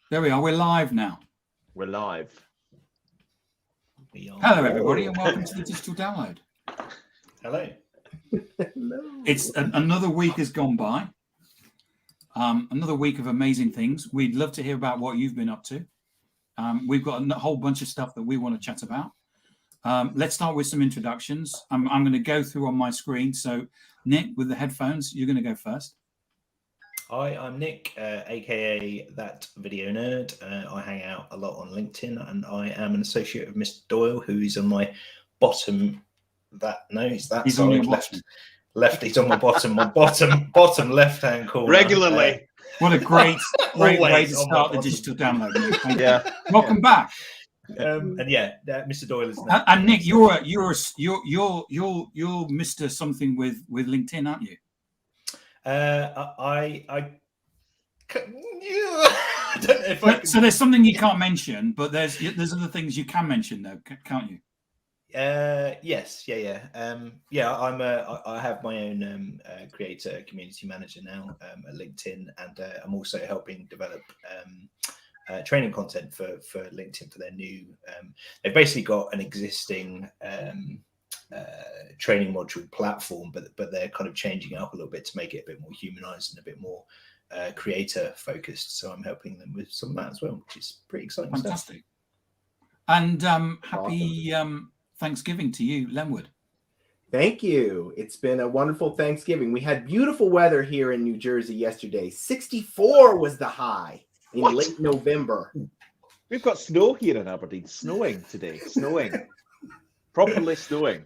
There we are. We're live now. We're live. Hello, everybody, and welcome to the Digital Download. Hello. Hello. It's another week has gone by. Another week of amazing things. We'd love to hear about what you've been up to. We've got a whole bunch of stuff that we want to chat about. Let's start with some introductions. I'm going to go through on my screen. So, Nick, with the headphones, you're going to go first. Hi, I'm Nick, aka That Video Nerd. I hang out a lot on LinkedIn, and I am an associate of Mr. Doyle, who is on my bottom. He's on your bottom. Left. He's on my bottom left-hand corner. Regularly. What a great way Always to on start my the Digital Download. Nick. Thank you. Yeah. Welcome back. Mr. Doyle is. And Nick, you're Mr. Something with LinkedIn, aren't you? I don't know if I can... So there's something you can't mention, but there's other things you can mention, though, can't you? Yes, yeah. I have my own creator community manager now at LinkedIn, and I'm also helping develop training content for LinkedIn for their new. They've basically got an existing training module platform, but they're kind of changing it up a little bit to make it a bit more humanized and a bit more creator focused. So I'm helping them with some of that as well, which is pretty exciting. Fantastic. And happy Thanksgiving to you, Lenwood. Thank you. It's been a wonderful Thanksgiving. We had beautiful weather here in New Jersey yesterday. 64 was the high in late November. We've got snow here in Aberdeen. Snowing today. Properly snowing.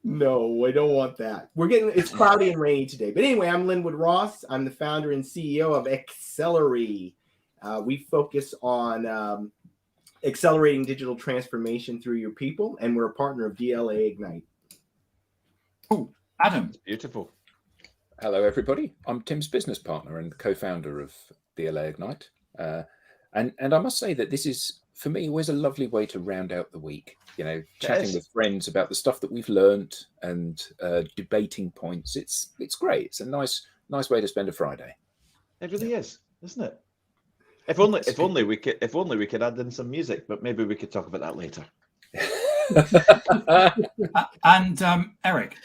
No, I don't want that. It's cloudy and rainy today. But anyway, I'm Linwood Ross. I'm the founder and CEO of Accelerate. We focus on accelerating digital transformation through your people, and we're a partner of DLA Ignite. Oh, Adam. Beautiful. Hello, everybody. I'm Tim's business partner and co-founder of DLA Ignite. And I must say that this is, for me, always a lovely way to round out the week. You know, chatting with friends about the stuff that we've learned and debating points. It's great. It's a nice way to spend a Friday. It really is, isn't it? If only we could add in some music, but maybe we could talk about that later. And Eric.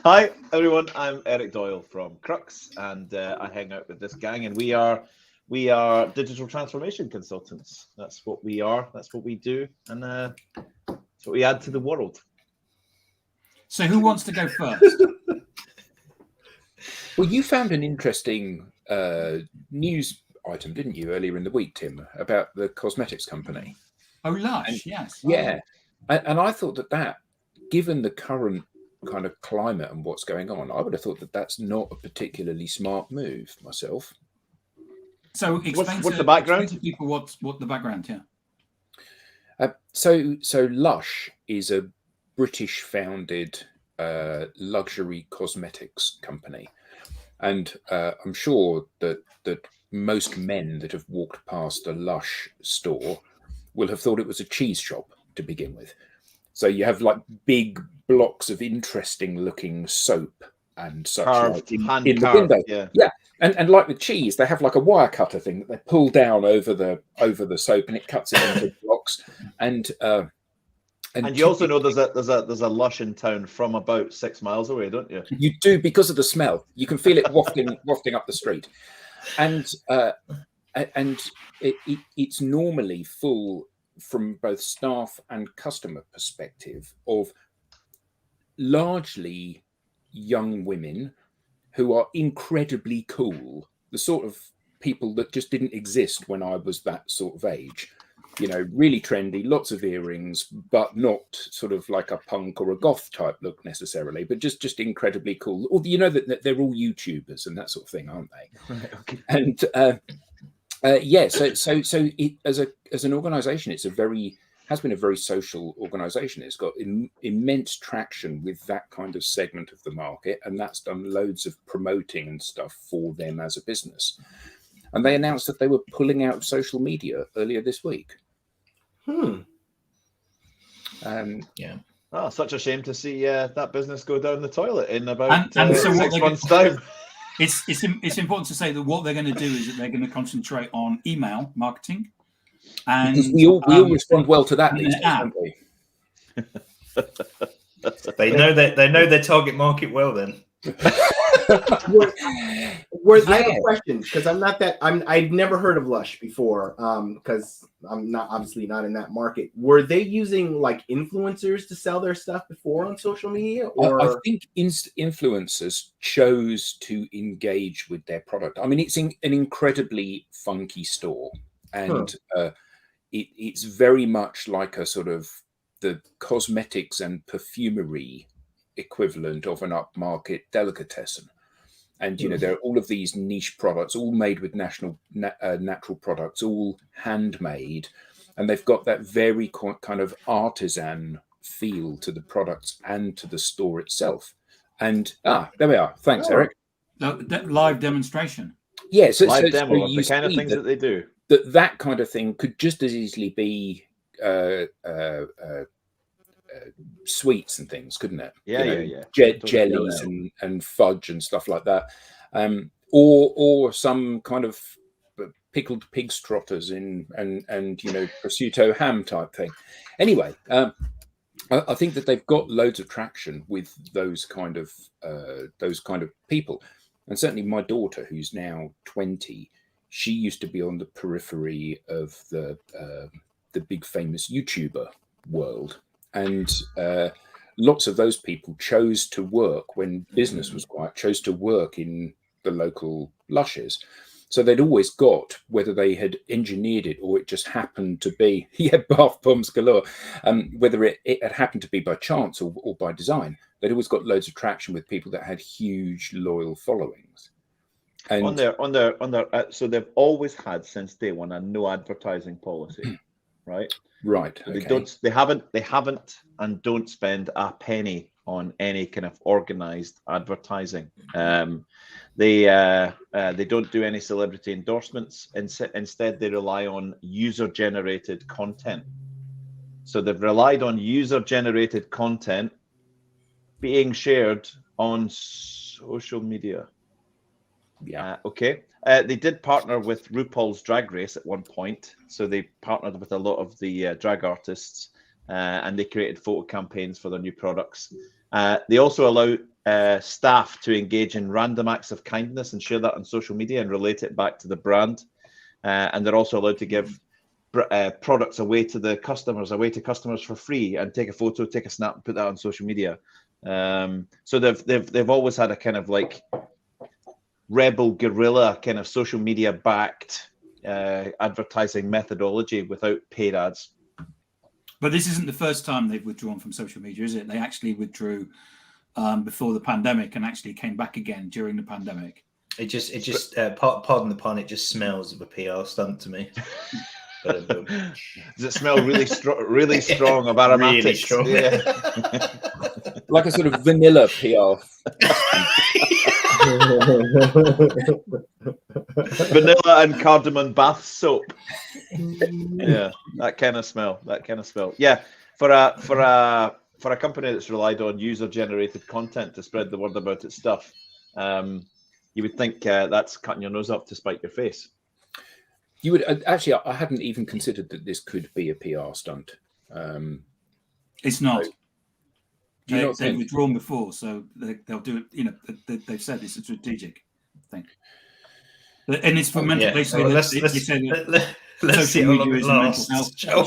Hi everyone, I'm Eric Doyle from Crux, and I hang out with this gang, and we are digital transformation consultants. That's what we are. That's what we do, and that's what we add to the world. So who wants to go first? Well, you found an interesting news item, didn't you, earlier in the week, Tim, about the cosmetics company? Oh, Lush, yes. Yeah. And I thought that, given the current kind of climate and what's going on, I would have thought that that's not a particularly smart move myself. So explain what's the background? Explain to people what the background, yeah. So Lush is a British-founded luxury cosmetics company. And I'm sure that most men that have walked past a Lush store will have thought it was a cheese shop to begin with. So you have like big blocks of interesting looking soap and such like in the window. Yeah. And like with cheese, they have like a wire cutter thing that they pull down over the soap, and it cuts it into blocks. And you also know there's a Lush in town from about 6 miles away, don't you? You do, because of the smell. You can feel it wafting up the street. And it's normally full, from both staff and customer perspective, of largely young women who are incredibly cool, the sort of people that just didn't exist when I was that sort of age. You know, really trendy, lots of earrings, but not sort of like a punk or a goth type look necessarily, but just incredibly cool. Or you know that they're all YouTubers and that sort of thing, aren't they? Right, okay. And so it, as an organisation, has been a very social organisation. It's got immense traction with that kind of segment of the market, and that's done loads of promoting and stuff for them as a business. And they announced that they were pulling out of social media earlier this week. Yeah. Oh, such a shame to see that business go down the toilet in about and so 6 months' time. it's important to say that what they're going to do is that they're going to concentrate on email marketing, and Because we all respond well to that and these an days, app. don't we? They know their target market well. Then I have a question because I've never heard of Lush before because I'm obviously not in that market. Were they using like influencers to sell their stuff before on social media, or I think influencers chose to engage with their product. I mean, it's an incredibly funky store, and it's very much like a sort of the cosmetics and perfumery equivalent of an upmarket delicatessen. And there are all of these niche products, all made with natural products, all handmade, and they've got that very kind of artisan feel to the products and to the store itself. And there we are. Thanks, Eric. Live demonstration. Yes, live demo of the kind of things that they do. That kind of thing could just as easily be sweets and things, couldn't it? Yeah. Jellies and fudge and stuff like that, or some kind of pickled pig's trotters and prosciutto ham type thing. Anyway, I think that they've got loads of traction with those kind of people, and certainly my daughter, who's now 20, she used to be on the periphery of the big famous YouTuber world. And lots of those people chose to work when business was quiet, chose to work in the local Lushes. So they'd always got, whether they had engineered it or it just happened to be, bath bombs galore, whether it had happened to be by chance or by design, they'd always got loads of traction with people that had huge loyal followings. And on their so they've always had since day one a no advertising policy, right? Right. So okay. they haven't and don't spend a penny on any kind of organized advertising. They don't do any celebrity endorsements. Instead, they rely on user-generated content. So they've relied on user-generated content being shared on social media. Yeah. Okay. They did partner with RuPaul's Drag Race at one point. So they partnered with a lot of the drag artists and they created photo campaigns for their new products. They also allow staff to engage in random acts of kindness and share that on social media and relate it back to the brand. And they're also allowed to give products away to customers for free and take a photo, take a snap, and put that on social media. So they've always had a kind of like rebel guerrilla kind of social media backed advertising methodology without paid ads. But this isn't the first time they've withdrawn from social media, is it? They actually withdrew before the pandemic and actually came back again during the pandemic. It just pardon the pun, it just smells of a PR stunt to me. Does it smell really strong of aromatics? Really strong. Yeah. Like a sort of vanilla PR. Vanilla and cardamom bath soap. Yeah, that kind of smell. Yeah, for a company that's relied on user-generated content to spread the word about its stuff, you would think that's cutting your nose up to spite your face. You would actually. I hadn't even considered that this could be a PR stunt. It's not. They've withdrawn before, so they'll do it. They've said it's a strategic thing, and it's for mental. Basically, let's see how long it lasts. So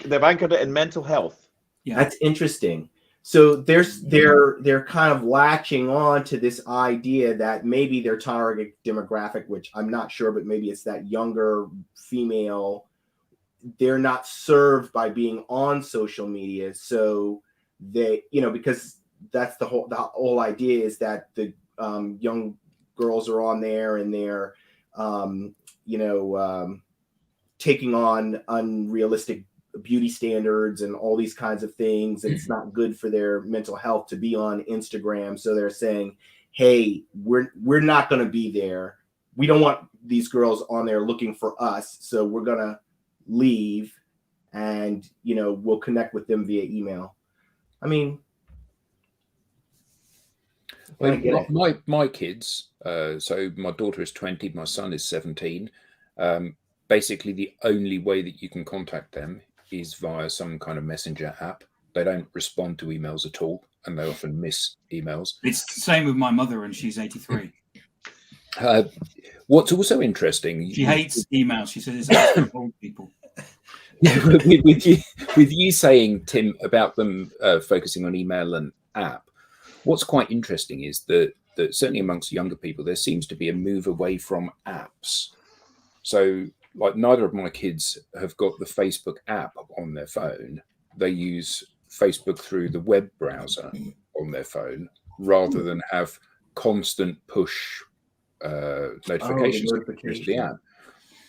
they've anchored it in mental health. Yeah, that's interesting. So they're kind of latching on to this idea that maybe their target demographic, which I'm not sure, but maybe it's that younger female. They're not served by being on social media, so they, because that's the whole idea is that the young girls are on there and they're taking on unrealistic beauty standards and all these kinds of things, and it's not good for their mental health to be on Instagram. So they're saying, hey, we're not going to be there. We don't want these girls on there looking for us, so we're gonna leave, and we'll connect with them via email. I mean, My kids, so my daughter is 20, my son is 17. Basically, the only way that you can contact them is via some kind of messenger app. They don't respond to emails at all, and they often miss emails. It's the same with my mother, and she's 83. What's also interesting, She hates emails. She says it's for old people. Yeah, with you saying, Tim, about them focusing on email and app, what's quite interesting is that certainly amongst younger people, there seems to be a move away from apps. So, like, neither of my kids have got the Facebook app on their phone. They use Facebook through the web browser on their phone rather than have constant push notifications to the app.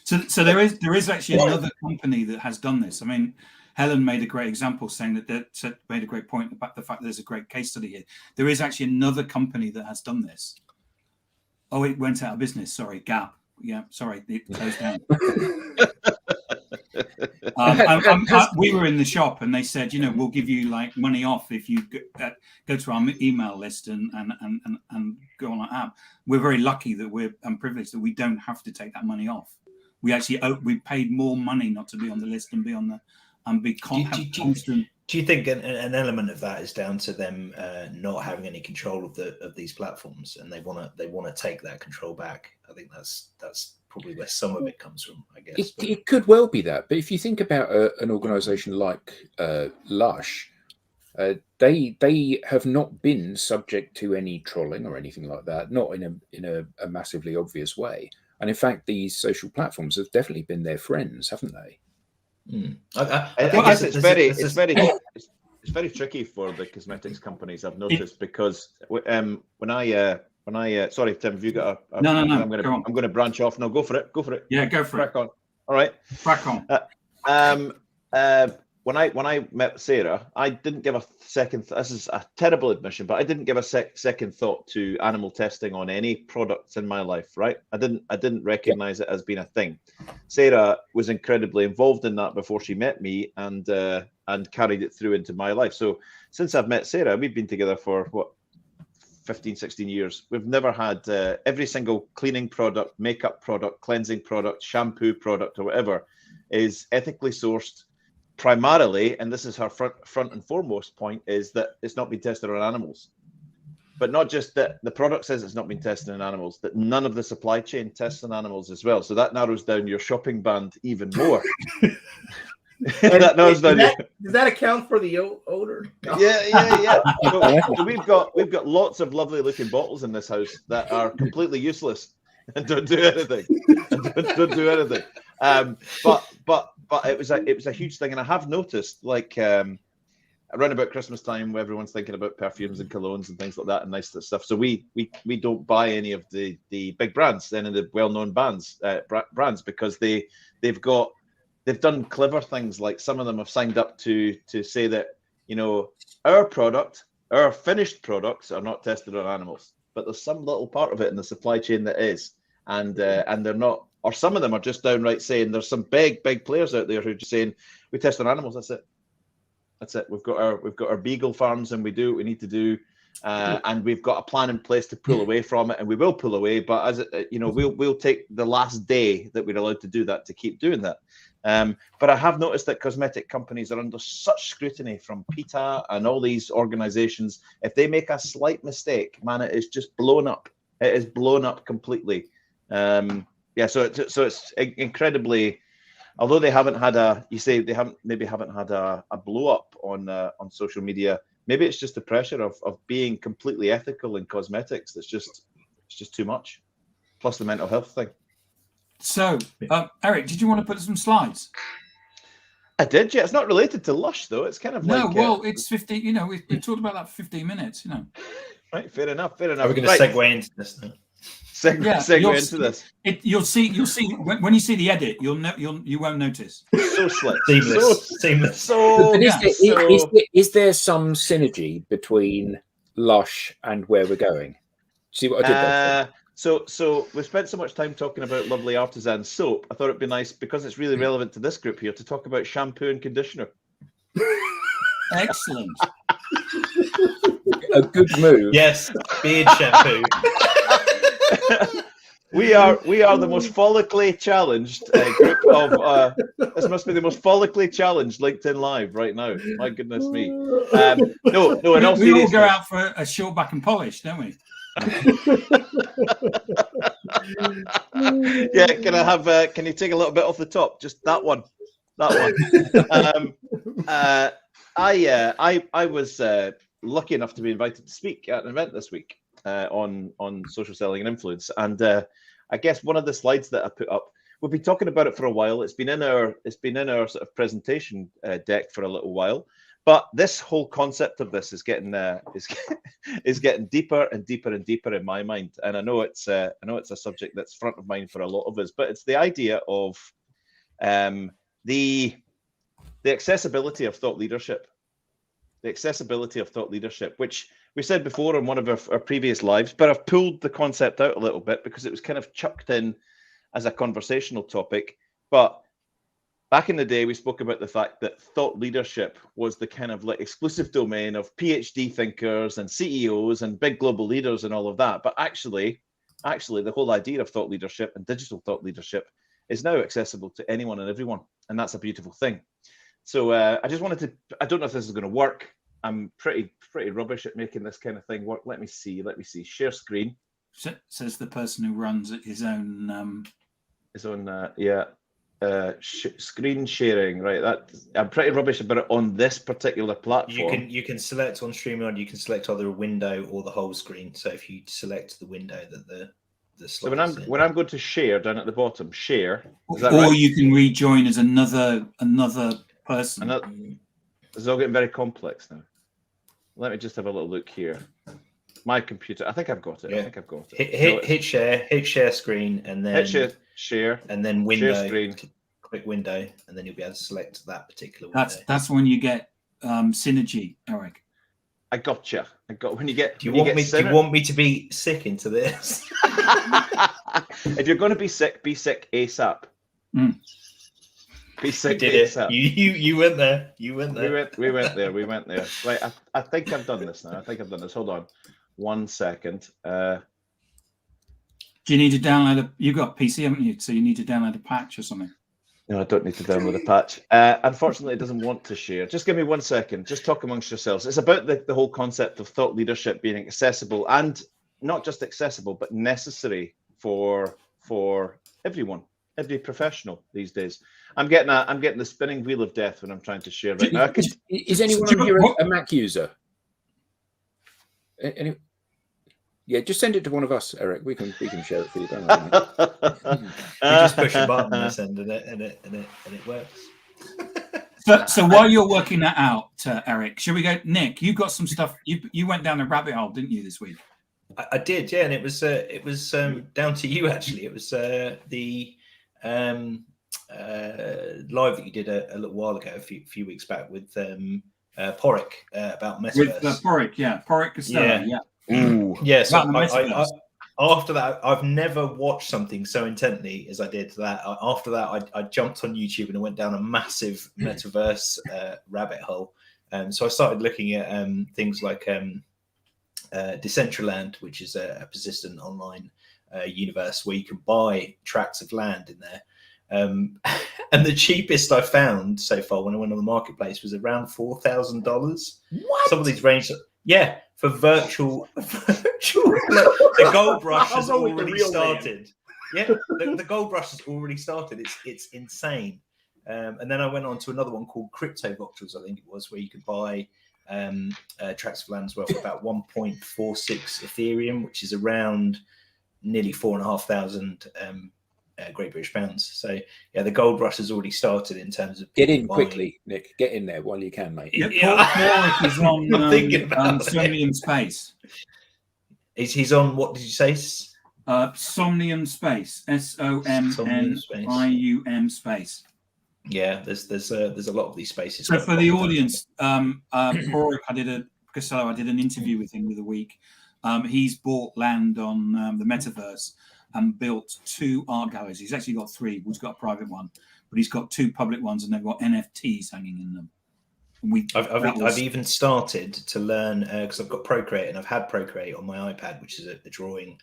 So there is actually another company that has done this. I mean, Helen made a great example, saying that made a great point about the fact that there's a great case study here. There is actually another company that has done this. Oh, it went out of business. Sorry, Gap. Yeah, sorry, it closed down. We were in the shop, and they said, we'll give you like money off if you go to our email list and go on our app. We're very lucky that I'm privileged that we don't have to take that money off. We actually we paid more money not to be on the list and be on the constant. Do you think an element of that is down to them not having any control of these platforms, and they want to take that control back? I think that's probably where some of it comes from, I guess. It could well be that, but if you think about an organisation like Lush, they have not been subject to any trolling or anything like that, not in a massively obvious way. And in fact, these social platforms have definitely been their friends, haven't they? I guess it's very tricky for the cosmetics companies, I've noticed, because when I sorry, Tim, have you got a no, I'm going to branch off. No, go for it. Yeah, go for it. On. All right, crack on. When I met Sarah, I didn't give a second. This is a terrible admission, but I didn't give a second thought to animal testing on any products in my life. Right? I didn't recognize it as being a thing. Sarah was incredibly involved in that before she met me, and carried it through into my life. So since I've met Sarah, we've been together for 15, 16 years. We've never had every single cleaning product, makeup product, cleansing product, shampoo product, or whatever is ethically sourced. Primarily, and this is her front and foremost point, is that it's not been tested on animals. But not just that the product says it's not been tested on animals, that none of the supply chain tests on animals as well. So that narrows down your shopping band even more. Does that account for the odor? Yeah. So we've got lots of lovely looking bottles in this house that are completely useless and don't do anything. But it was a huge thing, and I have noticed, like, around about Christmas time, where everyone's thinking about perfumes and colognes and things like that and nice stuff. So we don't buy any of the big brands, any of the well-known brands, because they've done clever things. Like, some of them have signed up to say that, our finished products are not tested on animals, but there's some little part of it in the supply chain that is, and they're not. Or some of them are just downright saying, there's some big players out there who are just saying, we test on animals. That's it. We've got our beagle farms, and we do what we need to do, and we've got a plan in place to pull away from it, and we will pull away. But as we'll take the last day that we're allowed to do that to keep doing that. But I have noticed that cosmetic companies are under such scrutiny from PETA and all these organizations. If they make a slight mistake, man, it is just blown up. It is blown up completely. So it's incredibly, although they haven't had a blow up on social media. Maybe it's just the pressure of being completely ethical in cosmetics. It's just too much. Plus the mental health thing. So, Eric, did you want to put some slides? I did, yeah. It's not related to Lush, though. It's kind of it's 15. We've talked about that for 15 minutes. Right, fair enough. Are we going to segue into this now? Segue into this. You'll see when you see the edit, you won't notice. So slick, seamless. Is there some synergy between Lush and where we're going? See what I did there? So we've spent so much time talking about lovely artisan soap. I thought it'd be nice, because it's really relevant to this group here, to talk about shampoo and conditioner. Excellent. a good move. Yes, beard shampoo. We are the most follically challenged group of. This must be the most follically challenged LinkedIn Live right now. My goodness me. No. In all we all go seriousness, out for a short back and polish, don't we? yeah. Can I have? Can you take a little bit off the top? Just that one. That one. I was lucky enough to be invited to speak at an event this week on social selling and influence, and I guess one of the slides that I put up, we've been talking about it for a while. It's been in our sort of presentation deck for a little while, but this whole concept of this is getting is getting deeper and deeper and deeper in my mind, and I know it's a subject that's front of mind for a lot of us, but it's the idea of the accessibility of thought leadership. The accessibility of thought leadership, which we said before in one of our previous lives, but I've pulled the concept out a little bit because it was kind of chucked in as a conversational topic. But back in the day, we spoke about the fact that thought leadership was the kind of like exclusive domain of PhD thinkers and CEOs and big global leaders and all of that. But actually, the whole idea of thought leadership and digital thought leadership is now accessible to anyone and everyone. And that's a beautiful thing. So I just wanted to, I don't know if this is going to work. I'm pretty rubbish at making this kind of thing work. Let me see. Share screen. Says the person who runs his own. Screen sharing. Right. I'm pretty rubbish about it on this particular platform. You can select on StreamYard. You can select either a window or the whole screen. So if you select the window that the so when I'm going to share down at the bottom, share. Is that or right? you can rejoin as another person. It's all getting very complex now. Let me just have a little look here. My computer. I think I've got it. Yeah. I think I've got it. Hit share screen, and then share, and then window. Share screen. Click window, and then you'll be able to select that particular window. That's when you get synergy, Eric. I gotcha. When you get. Do you want me to be sick into this? If you're going to be sick ASAP. Mm. Be sick ASAP. You went there. We went there. Right. I think I've done this now. Hold on. 1 second. Do you need to download you've got a PC, haven't you? So you need to download a patch or something. No, I don't need to download a patch. Unfortunately, it doesn't want to share. Just give me 1 second. Just talk amongst yourselves. It's about the whole concept of thought leadership being accessible, and not just accessible, but necessary for everyone, every professional these days. I'm getting the spinning wheel of death when I'm trying to share right now. Is anyone here a Mac user? Yeah, just send it to one of us, Eric. We can share it for you. Don't worry. You just push a button and send it, and it works. So while you're working that out, Eric, should we go? Nick, you got some stuff. You went down a rabbit hole, didn't you, this week? I did, yeah, and it was down to you actually. It was the live that you did a little while ago, a few weeks back with Porrick about metaverse. With Porrick, yeah, Porrick Costello, yeah. Ooh. Yeah, so I after that, I've never watched something so intently as I did that. After that, I jumped on YouTube and I went down a massive metaverse rabbit hole. So I started looking at things like Decentraland, which is a persistent online universe where you can buy tracts of land in there. And the cheapest I found so far when I went on the marketplace was around $4,000. What? Some of these range, yeah, for virtual the gold rush has already started. Yeah, the gold rush has already started. It's insane. And then I went on to another one called Crypto Voxels, I think it was, where you could buy tracts of land as well for about 1.46 Ethereum, which is around nearly 4,500 Great British pounds. So yeah, the gold rush has already started in terms of get in quickly, Nick. Get in there while you can, mate. Porrick is on Somnium Space. He's on, what did you say? Somnium Space. SOMNIUM Space. Yeah, there's a lot of these spaces. So for the audience, Porrick, I did an interview with him the other week. He's bought land on the metaverse and built 2 art galleries. He's actually got 3. He's got a private one, but he's got 2 public ones, and they've got NFTs hanging in them. I've even started to learn because I've got Procreate and I've had Procreate on my iPad, which is a drawing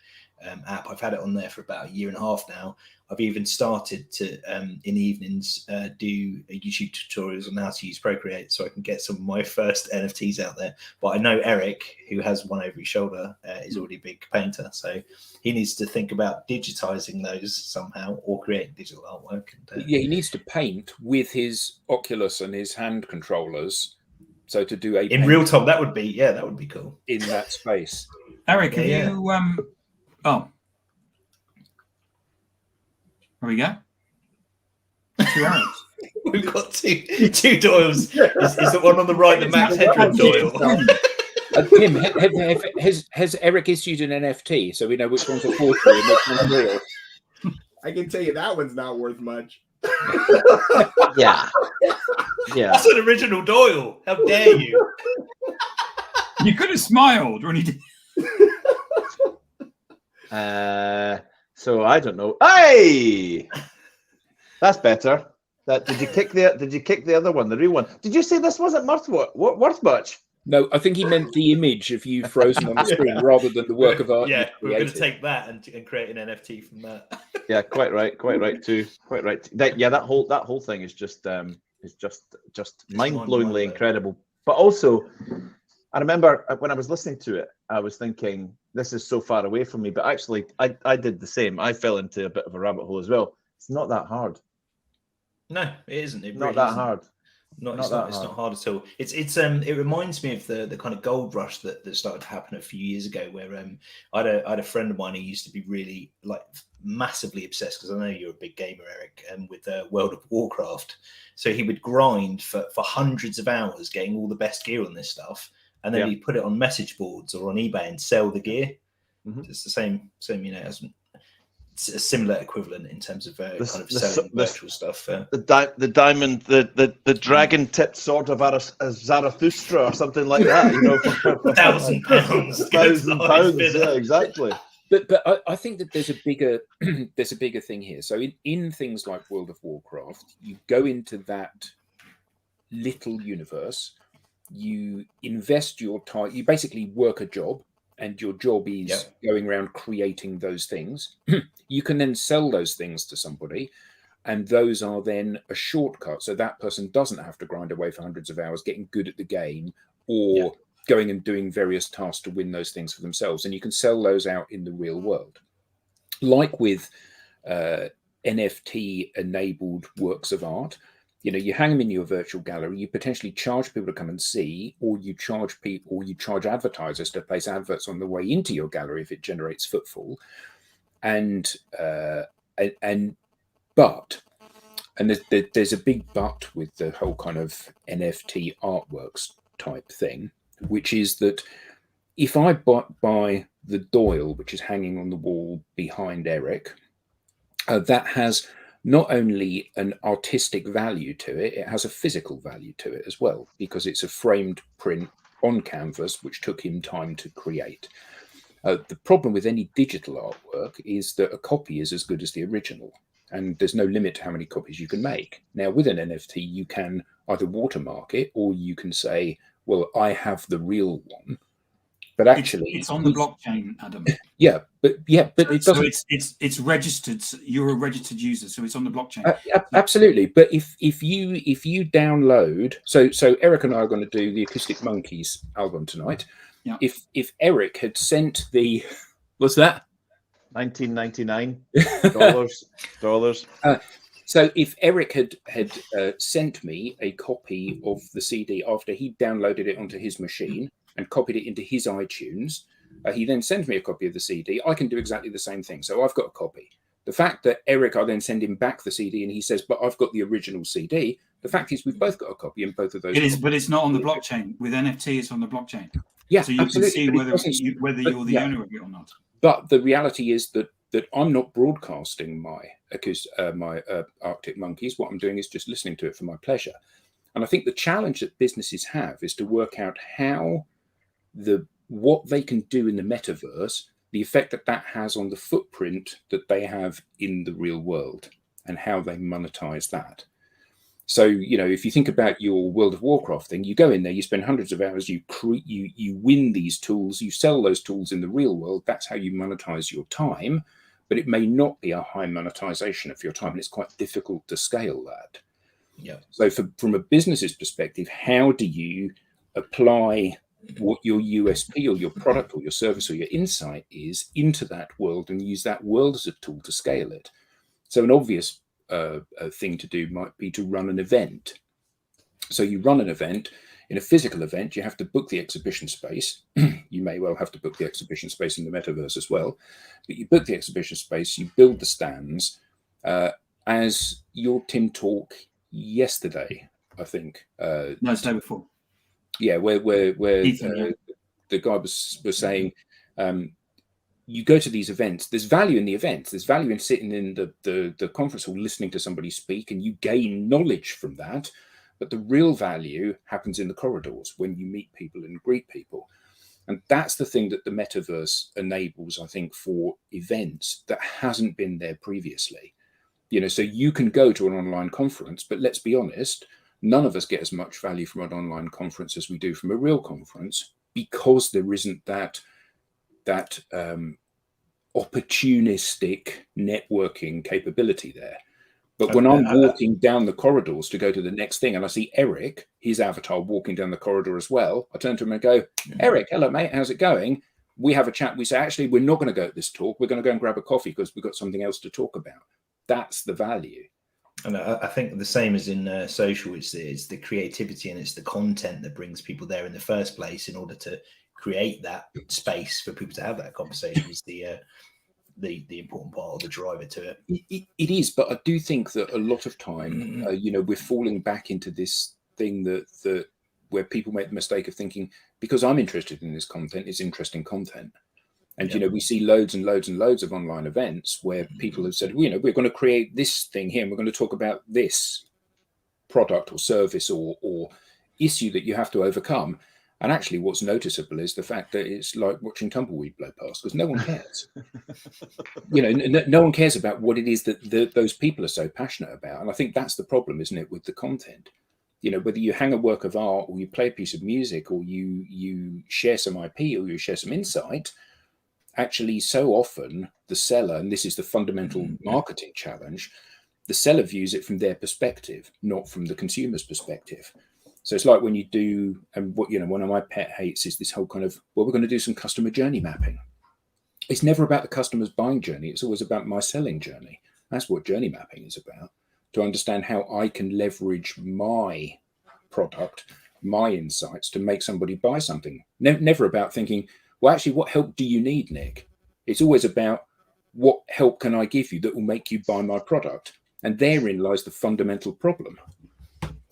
app. I've had it on there for about a year and a half now. I've even started to in the evenings do YouTube tutorials on how to use Procreate so I can get some of my first NFTs out there. But I know Eric, who has one over his shoulder, is already a big painter, so he needs to think about digitizing those somehow or creating digital artwork. And, Yeah, he needs to paint with his Oculus and his hand controllers. So to do in real time, that would be cool in that space. Eric, have you? Oh, there we go. 2 Erics. We've got two Doyles. Is the one on the right the Max Headroom Doyle? Tim, has Eric issued an NFT so we know which one's a forgery and which one's real? I can tell you that one's not worth much. Yeah. That's an original Doyle. How dare you? You could have smiled when he did. So I don't know. Hey, that's better. Did you kick the other one, the real one? Did you say this wasn't worth much? No, I think he meant the image of you frozen on the screen rather than the work of art. Yeah, we're going to take that and create an NFT from that. Yeah, quite right too. Quite right. That whole thing is just mind-blowingly incredible. But also, I remember when I was listening to it, I was thinking, this is so far away from me. But actually, I did the same. I fell into a bit of a rabbit hole as well. It's not that hard. No, it isn't. It not really that isn't. hard. It's not hard at all. It reminds me of the kind of gold rush that started to happen a few years ago, where I had a friend of mine who used to be really like massively obsessed, because I know you're a big gamer, Eric, with World of Warcraft. So he would grind for hundreds of hours getting all the best gear on this stuff, and then he'd put it on message boards or on eBay and sell the gear. Mm-hmm. It's the same, it's a similar equivalent in terms of kind of selling virtual stuff. The diamond, the dragon-tipped sword of Zarathustra or something like that, you know, for £1,000. £1,000, yeah, exactly. But I think that there's a bigger thing here. So in things like World of Warcraft, you go into that little universe, you invest your time, you basically work a job, and your job is going around creating those things. You can then sell those things to somebody, and those are then a shortcut. So that person doesn't have to grind away for hundreds of hours getting good at the game or going and doing various tasks to win those things for themselves. And you can sell those out in the real world. Like with NFT-enabled works of art, you know, you hang them in your virtual gallery, you potentially charge people to come and see, or you charge advertisers to place adverts on the way into your gallery if it generates footfall. And there's a big but with the whole kind of NFT artworks type thing, which is that if I buy the Doyle, which is hanging on the wall behind Eric, that has not only an artistic value to it, it has a physical value to it as well, because it's a framed print on canvas, which took him time to create. The problem with any digital artwork is that a copy is as good as the original, and there's no limit to how many copies you can make. Now, with an NFT, you can either watermark it, or you can say, well, I have the real one. But actually, it's on the blockchain, Adam. But it doesn't. So it's registered. You're a registered user, so it's on the blockchain. Absolutely. But if you download, so Eric and I are going to do the Acoustic Monkeys album tonight. Yeah. If Eric had sent the, what's that? $19.99 dollars. So if Eric had sent me a copy of the CD after he downloaded it onto his machine and copied it into his iTunes, he then sends me a copy of the CD. I can do exactly the same thing. So I've got a copy. The fact that Eric, I then send him back the CD and he says, but I've got the original CD. The fact is we've both got a copy in both of those. It is, but it's not on the blockchain. With NFT, it's on the blockchain. Yeah, so you absolutely. can see whether you're the owner of it or not. But the reality is that I'm not broadcasting my Arctic Monkeys. What I'm doing is just listening to it for my pleasure. And I think the challenge that businesses have is to work out how what they can do in the metaverse, the effect that has on the footprint that they have in the real world, and how they monetize that. So, if you think about your World of Warcraft thing, you go in there, you spend hundreds of hours, you win these tools, you sell those tools in the real world. That's how you monetize your time, but it may not be a high monetization of your time, and it's quite difficult to scale that. Yeah. So from a business's perspective, how do you apply what your USP or your product or your service or your insight is into that world and use that world as a tool to scale it? So an obvious thing to do might be to run an event. So you run an event. In a physical event, you have to book the exhibition space. You may well have to book the exhibition space in the metaverse as well. But you book the exhibition space, you build the stands. As your Tim talk yesterday, I think. No, it's day before. Yeah, where Ethan, yeah. The guy was saying, you go to these events, there's value in the events, there's value in sitting in the conference hall listening to somebody speak, and you gain knowledge from that. But the real value happens in the corridors when you meet people and greet people. And that's the thing that the metaverse enables, I think, for events that hasn't been there previously. So you can go to an online conference, but let's be honest, none of us get as much value from an online conference as we do from a real conference, because there isn't that opportunistic networking capability there. But when I'm walking down the corridors to go to the next thing, and I see Eric, his avatar, walking down the corridor as well, I turn to him and go, Eric, hello, mate, how's it going? We have a chat. We say, actually, we're not going to go at this talk. We're going to go and grab a coffee because we've got something else to talk about. That's the value. And I think the same as in social, it's the creativity and it's the content that brings people there in the first place in order to create that space for people to have that conversation is the important part of the driver to it. It is, but I do think that a lot of time, we're falling back into this thing that where people make the mistake of thinking, because I'm interested in this content, it's interesting content. And, we see loads and loads and loads of online events where people have said, we're going to create this thing here, and we're going to talk about this product or service or issue that you have to overcome. And actually what's noticeable is the fact that it's like watching tumbleweed blow past, because no one cares. No one cares about what it is that those people are so passionate about. And I think that's the problem, isn't it, with the content? Whether you hang a work of art or you play a piece of music or you share some IP or you share some insight, actually so often the seller, and this is the fundamental marketing challenge, the seller views it from their perspective, not from the consumer's perspective. So it's like when you do, and what one of my pet hates is this whole kind of, we're going to do some customer journey mapping. It's never about the customer's buying journey. It's always about my selling journey. That's what journey mapping is about, to understand how I can leverage my product, my insights to make somebody buy something. Never about thinking, well, actually, what help do you need, Nick? It's always about what help can I give you that will make you buy my product? And therein lies the fundamental problem.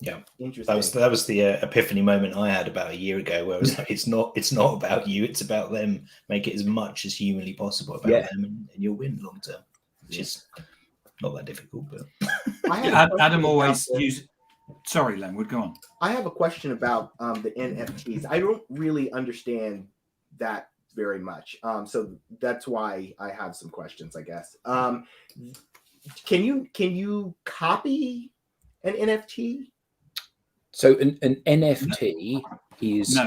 Yeah, Interesting. That was the epiphany moment I had about a year ago, where it was like, it's not about you, it's about them. Make it as much as humanly possible about them, and you'll win long term, which is not that difficult. But Adam always uses. Sorry, Len, would go on. I have a question about the NFTs. I don't really understand that very much, so that's why I have some questions, I guess. Can you copy an NFT? So an NFT is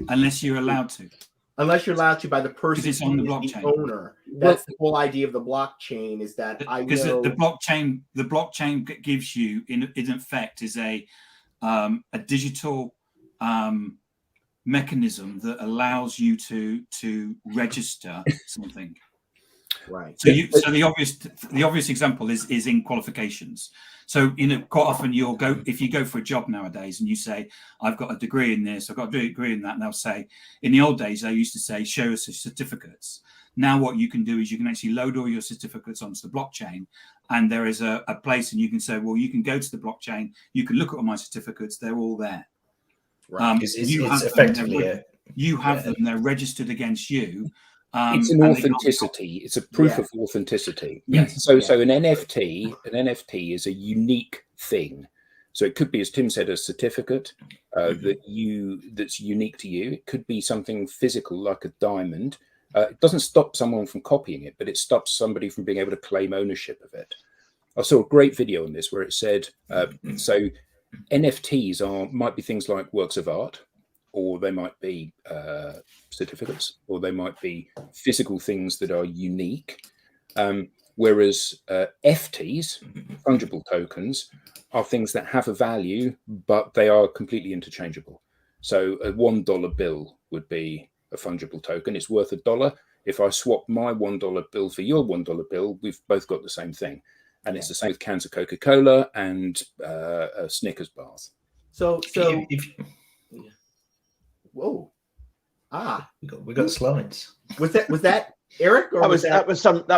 unless you're allowed to. Unless you're allowed to by the person it's on the who is blockchain. the owner. That's the whole idea of the blockchain, is that because the blockchain gives you in effect is a digital mechanism that allows you to register something. Right. So the obvious example is in qualifications. So quite often if you go for a job nowadays and you say, I've got a degree in this, I've got a degree in that, and they'll say, in the old days they used to say, show us your certificates. Now what you can do is you can actually load all your certificates onto the blockchain, and there is a place, and you can say, well, you can go to the blockchain, you can look at all my certificates, they're all there. Right. It's effectively you have them, they're registered against you. It's an authenticity. It's a proof of authenticity. Yes. So an NFT is a unique thing. So it could be, as Tim said, a certificate that's unique to you. It could be something physical like a diamond. It doesn't stop someone from copying it, but it stops somebody from being able to claim ownership of it. I saw a great video on this where it said, so NFTs might be things like works of art, or they might be certificates, or they might be physical things that are unique. Whereas FTs, fungible tokens, are things that have a value, but they are completely interchangeable. So a $1 bill would be a fungible token. It's worth $1. If I swap my $1 bill for your $1 bill, we've both got the same thing. And it's the same with cans of Coca-Cola and a Snickers bars. So whoa. We got slides. Was that Eric, or that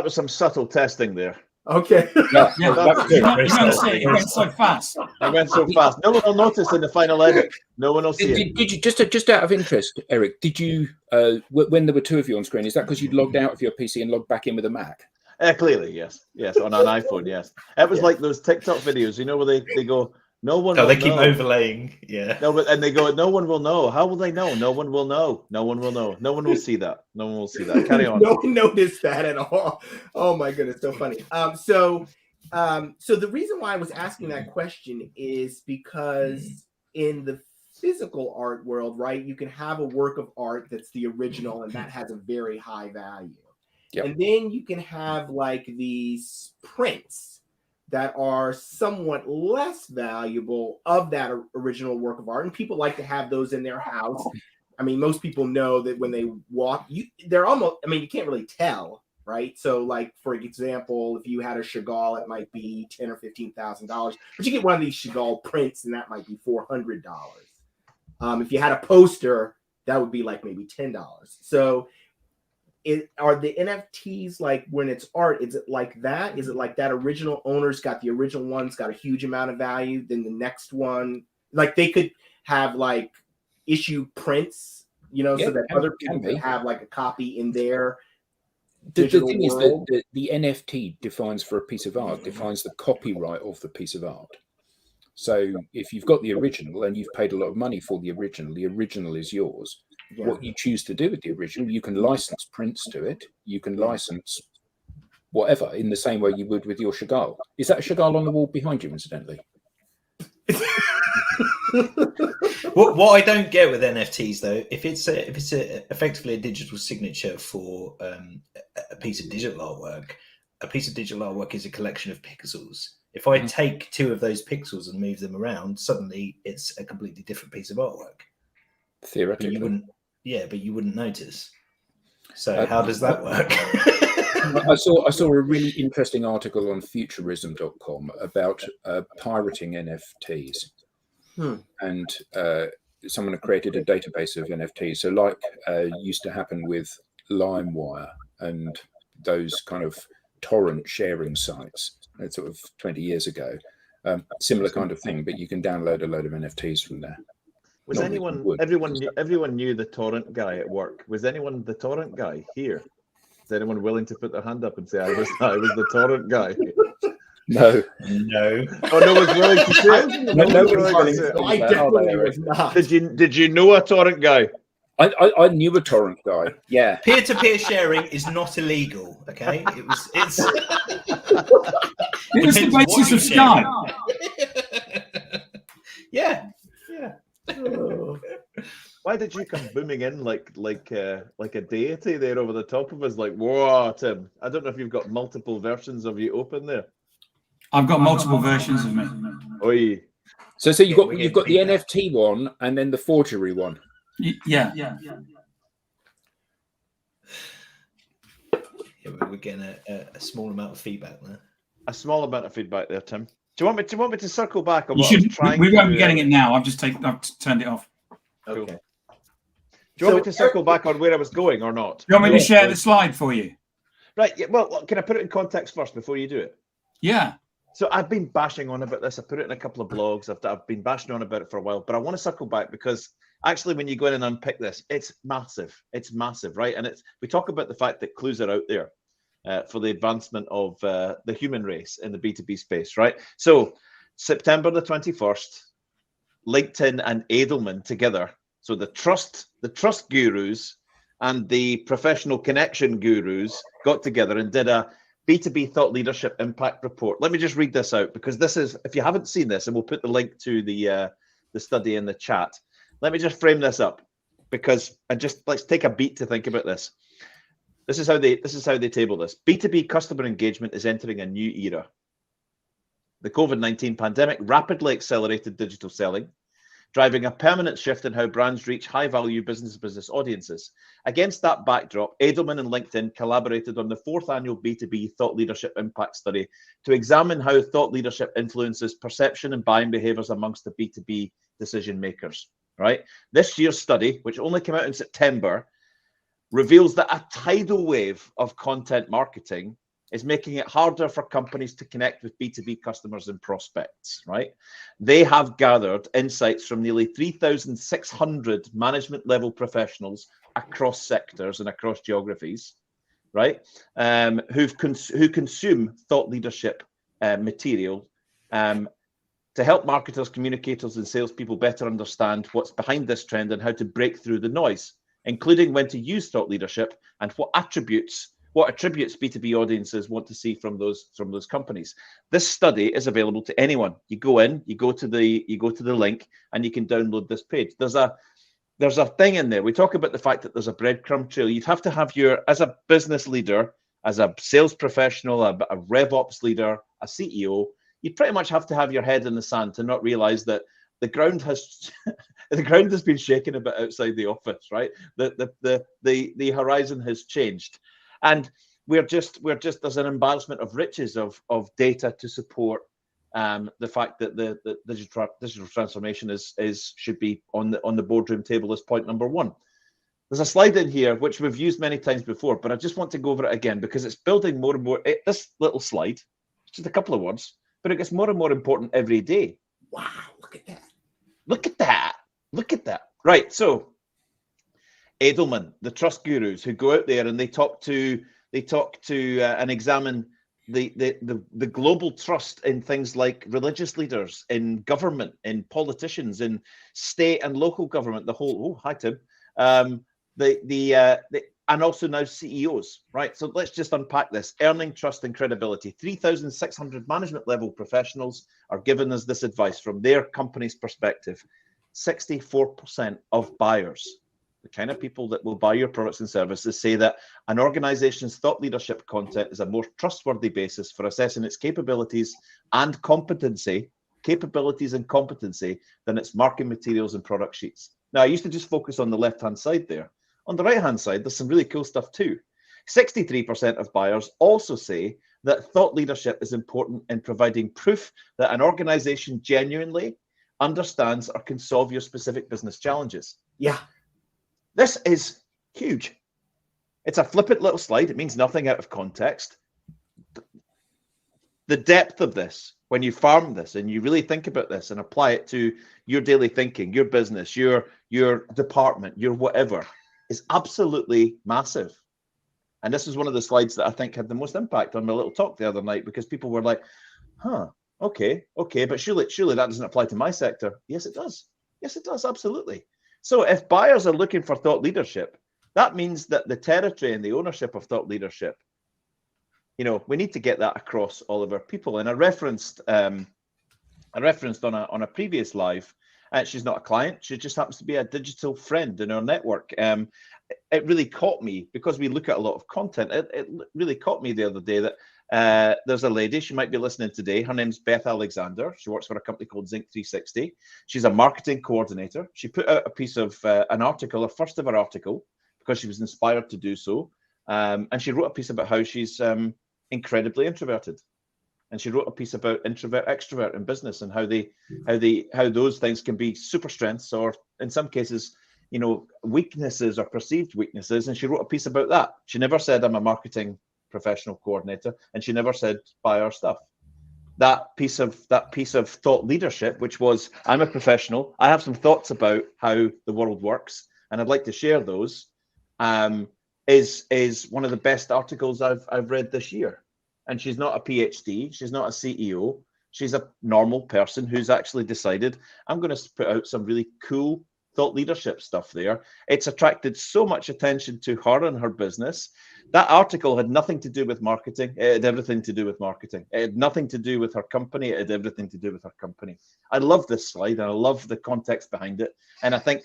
was some subtle testing there. Okay. Yeah, Yeah, that's you good. it went so fast. I went so fast. No one will notice in the final edit. No one will see it. Did you just out of interest, Eric? Did you when there were two of you on screen? Is that because you'd logged out of your PC and logged back in with a Mac? Clearly, yes, on an iPhone, yes. It was like those TikTok videos, you know, where they go, no one. Oh, will they keep know. overlaying. Yeah. No, and they go, no one will know. How will they know? No one will know. No one will know. No one will see that. No one will see that. Carry on. No one noticed that at all. Oh my goodness, so funny. So the reason why I was asking that question is because in the physical art world, right, you can have a work of art that's the original and that has a very high value. Yep. And then you can have like these prints that are somewhat less valuable of that original work of art. And people like to have those in their house. I mean, most people know that when they walk, they're almost, I mean, you can't really tell, right? So like, for example, if you had a Chagall, it might be $10,000 or $15,000, but you get one of these Chagall prints and that might be $400. If you had a poster, that would be like maybe $10. So are the NFTs like when it's art? Is it like that? Is it like that original owner's got the original one's got a huge amount of value? Then the next one, like they could have like issue prints, you know, so that other people can have like a copy in their digital thing world. Is that the NFT defines for a piece of art, defines the copyright of the piece of art. So if you've got the original and you've paid a lot of money for the original is yours. Yeah. What you choose to do with the original, you can license prints to it. You can license whatever in the same way you would with your Chagall. Is that a Chagall on the wall behind you, incidentally? What I don't get with NFTs though, if it's effectively a digital signature for a piece of digital artwork is a collection of pixels. If I take two of those pixels and move them around, suddenly it's a completely different piece of artwork. Theoretically, but you wouldn't notice. So how does that work? I saw a really interesting article on futurism.com about pirating NFTs. And someone had created a database of NFTs. So like used to happen with LimeWire and those kind of torrent sharing sites, sort of 20 years ago. Similar kind of thing, but you can download a load of NFTs from there. Was everyone knew the torrent guy at work? Was anyone the torrent guy here? Is anyone willing to put their hand up and say I was the torrent guy? No. Oh, no one's willing to say it. No one's willing to say it. I definitely was not. Did you know a torrent guy? I knew a torrent guy. Yeah. Peer-to-peer sharing is not illegal. Okay, it's the basis of Skype. Yeah. Why did you come booming in like a deity there over the top of us? Like, whoa, Tim! I don't know if you've got multiple versions of you open there. I've got multiple versions of me. Oi. So you've got the NFT one and then the forgery one. Yeah. We're getting a small amount of feedback there. A small amount of feedback there, Tim. Do you want me to circle back on You what I was should. trying We to won't be do getting earlier? it now. I've turned it off. Cool. Okay. Do you want me to circle back on where I was going or not? Do you want me to share the slide for you? Right. Yeah, well, can I put it in context first before you do it? Yeah. So I've been bashing on about this. I put it in a couple of blogs. I've been bashing on about it for a while, but I want to circle back because actually when you go in and unpick this, it's massive. It's massive, right? And we talk about the fact that clues are out there for the advancement of the human race in the B2B space, right? So September the 21st, LinkedIn and Edelman together. So the trust gurus and the professional connection gurus got together and did a B2B Thought Leadership Impact Report. Let me just read this out, because this is, if you haven't seen this, and we'll put the link to the study in the chat. Let me just frame this up, because let's take a beat to think about this. This is how they table this. B2B customer engagement is entering a new era. The COVID-19 pandemic rapidly accelerated digital selling, driving a permanent shift in how brands reach high-value business-to-business audiences. Against that backdrop, Edelman and LinkedIn collaborated on the 4th annual B2B Thought Leadership Impact Study to examine how thought leadership influences perception and buying behaviors amongst the B2B decision makers. Right? This year's study, which only came out in September, reveals that a tidal wave of content marketing is making it harder for companies to connect with B2B customers and prospects, right? They have gathered insights from nearly 3,600 management level professionals across sectors and across geographies, right? Who consume thought leadership material to help marketers, communicators, and salespeople better understand what's behind this trend and how to break through the noise, including when to use thought leadership and what attributes B2B audiences want to see from those companies. This study is available to anyone. You go in, you go to the link, and you can download this page. There's a thing in there. We talk about the fact that there's a breadcrumb trail. You'd have to have as a business leader, as a sales professional, a RevOps leader, a CEO, you'd pretty much have to have your head in the sand to not realize that the ground has been shaken a bit outside the office, right? The horizon has changed. And we're just there's an embarrassment of riches of data to support the fact that the digital transformation should be on the boardroom table as point number one. There's a slide in here which we've used many times before, but I just want to go over it again because it's building more and more. This little slide, just a couple of words, but it gets more and more important every day. Wow, look at that. Look at that. Look at that. Right. So Edelman, the trust gurus who go out there and they talk to and examine the global trust in things like religious leaders, in government, in politicians, in state and local government, the whole, oh, hi Tim, and also now CEOs, right? So let's just unpack this. Earning trust and credibility. 3,600 management level professionals are giving us this advice from their company's perspective. 64% of buyers, the kind of people that will buy your products and services, say that an organization's thought leadership content is a more trustworthy basis for assessing its capabilities and competency than its marketing materials and product sheets. Now, I used to just focus on the left-hand side there. On the right-hand side, there's some really cool stuff too. 63% of buyers also say that thought leadership is important in providing proof that an organization genuinely understands or can solve your specific business challenges. Yeah. This is huge. It's a flippant little slide. It means nothing out of context. The depth of this, when you farm this and you really think about this and apply it to your daily thinking, your business, your department, your whatever, is absolutely massive. And this is one of the slides that I think had the most impact on my little talk the other night, because people were like, okay, but surely that doesn't apply to my sector. Yes, it does. Yes, it does, absolutely. So if buyers are looking for thought leadership, that means that the territory and the ownership of thought leadership, we need to get that across all of our people. And I referenced on a previous live, she's not a client, she just happens to be a digital friend in our network. It really caught me, because we look at a lot of content. It really caught me the other day that there's a lady, she might be listening today. Her name's Beth Alexander. She works for a company called Zinc 360. She's a marketing coordinator. She put out a piece of an article, a first ever article, because she was inspired to do so. And she wrote a piece about how she's incredibly introverted. And she wrote a piece about introvert, extrovert in business, and how those things can be super strengths, or in some cases, weaknesses or perceived weaknesses. And she wrote a piece about that. She never said, I'm a marketing professional coordinator, and she never said, buy our stuff. That piece of thought leadership, which was, I'm a professional, I have some thoughts about how the world works, and I'd like to share those, is one of the best articles I've read this year. And she's not a PhD, she's not a CEO, she's a normal person who's actually decided, I'm going to put out some really cool thought leadership stuff there. It's attracted so much attention to her and her business. That article had nothing to do with marketing. It had everything to do with marketing. It had nothing to do with her company. It had everything to do with her company. I love this slide, and I love the context behind it. And I think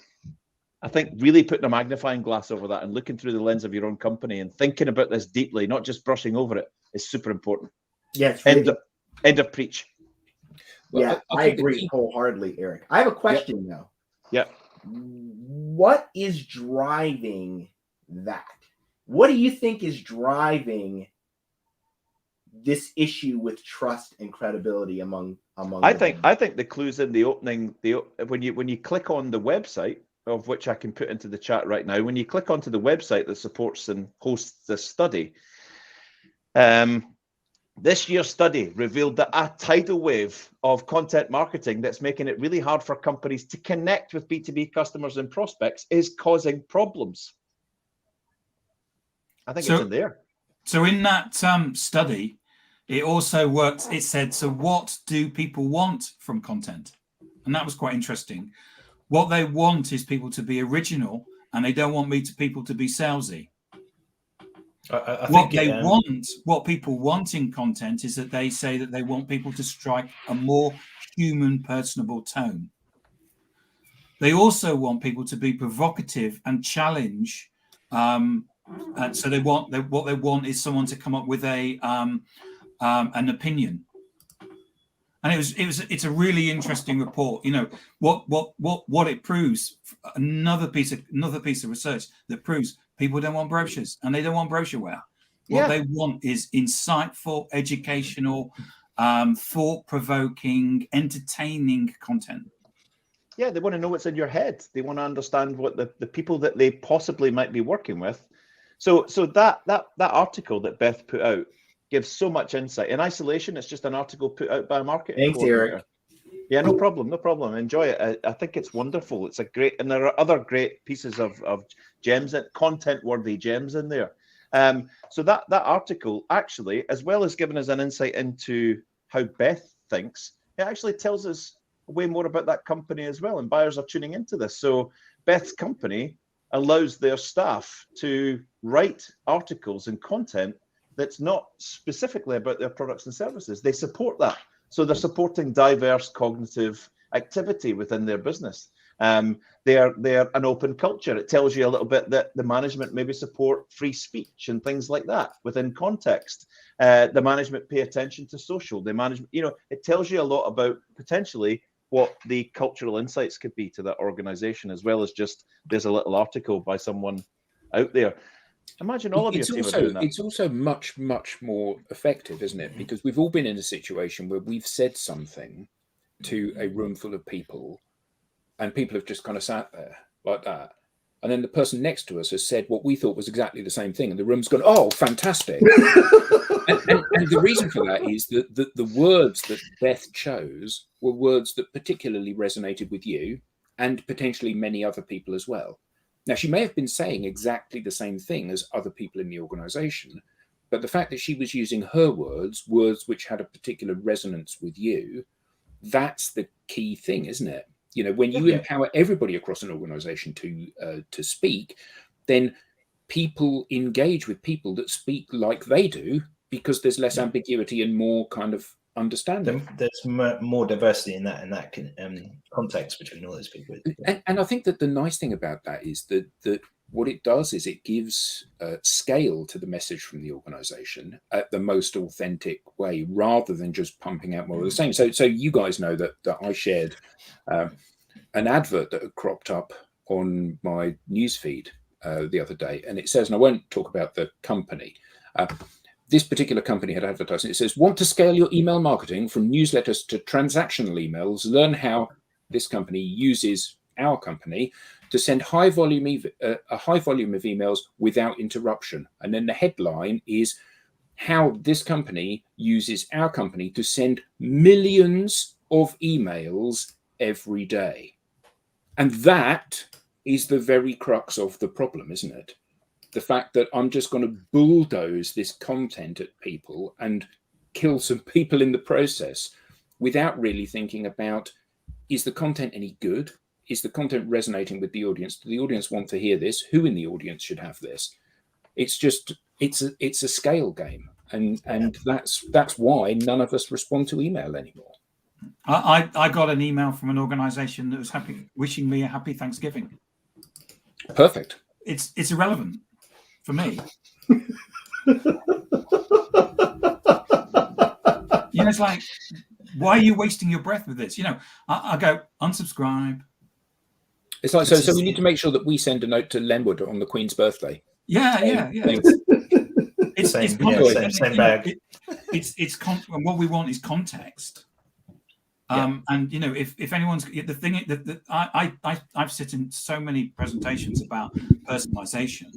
really putting a magnifying glass over that and looking through the lens of your own company and thinking about this deeply, not just brushing over it, is super important. Yes. End of preach. Well, Yeah, I agree wholeheartedly, Eric. I have a question though. Yeah. What is driving that? What do you think is driving this issue with trust and credibility among? I think the clue's in the opening. When you click on the website, of which I can put into the chat right now, when you click onto the website that supports and hosts this study, this year's study revealed that a tidal wave of content marketing that's making it really hard for companies to connect with B2B customers and prospects is causing problems. I think it's in there. So in that study, it also worked. It said, so what do people want from content? And that was quite interesting. What they want is people to be original, and they don't want people to be salesy. What people want in content is that they say that they want people to strike a more human, personable tone. They also want people to be provocative and challenge. And so what they want is someone to come up with an opinion. And it's a really interesting report. You know what it proves. Another piece of research that proves people don't want brochures, and they don't want brochureware. What they want is insightful, educational, thought-provoking, entertaining content. Yeah, they want to know what's in your head. They want to understand what the people that they possibly might be working with. So that article that Beth put out gives so much insight. In isolation, it's just an article put out by a marketing coordinator. Eric. Yeah, no problem. Enjoy it. I think it's wonderful. It's a great, and there are other great pieces of gems, content-worthy gems in there. So that article actually, as well as giving us an insight into how Beth thinks, it actually tells us way more about that company as well. And buyers are tuning into this. So Beth's company allows their staff to write articles and content that's not specifically about their products and services. They support that. So they're supporting diverse cognitive activity within their business. They're an open culture. It tells you a little bit that the management maybe support free speech and things like that within context. The management pay attention to social. The management, it tells you a lot about potentially what the cultural insights could be to that organization, as well as just there's a little article by someone out there. Imagine all of your team are doing that. It's also much, much more effective, isn't it? Because we've all been in a situation where we've said something to a room full of people, and people have just kind of sat there like that. And then the person next to us has said what we thought was exactly the same thing, and the room's gone, oh, fantastic. and the reason for that is that the words that Beth chose were words that particularly resonated with you and potentially many other people as well. Now, she may have been saying exactly the same thing as other people in the organization, but the fact that she was using her words which had a particular resonance with you, that's the key thing, isn't it? When you empower everybody across an organization to speak, then people engage with people that speak like they do, because there's less ambiguity and more kind of understanding. There's more diversity in that context between all those people. And I think that the nice thing about that is that what it does is it gives scale to the message from the organization at the most authentic way, rather than just pumping out more of the same. So you guys know that I shared an advert that had cropped up on my newsfeed the other day, and it says, and I won't talk about the company, this particular company had advertised, and it says, want to scale your email marketing from newsletters to transactional emails? Learn how this company uses our company to send a high volume of emails without interruption. And then the headline is how this company uses our company to send millions of emails every day. And that is the very crux of the problem, isn't it? The fact that I'm just going to bulldoze this content at people and kill some people in the process without really thinking about, is the content any good? is the content resonating with the audience? Do the audience want to hear this? Who in the audience should have this? It's just it's a scale game, and that's why none of us respond to email anymore. I got an email from an organization that was wishing me a happy Thanksgiving. Perfect. It's irrelevant for me. It's like, why are you wasting your breath with this? I go unsubscribe. It's like, so we need to make sure that we send a note to Lenwood on the Queen's birthday. Yeah. It's same bag. And what we want is context. And if anyone's the thing that I've sit in so many presentations about personalization,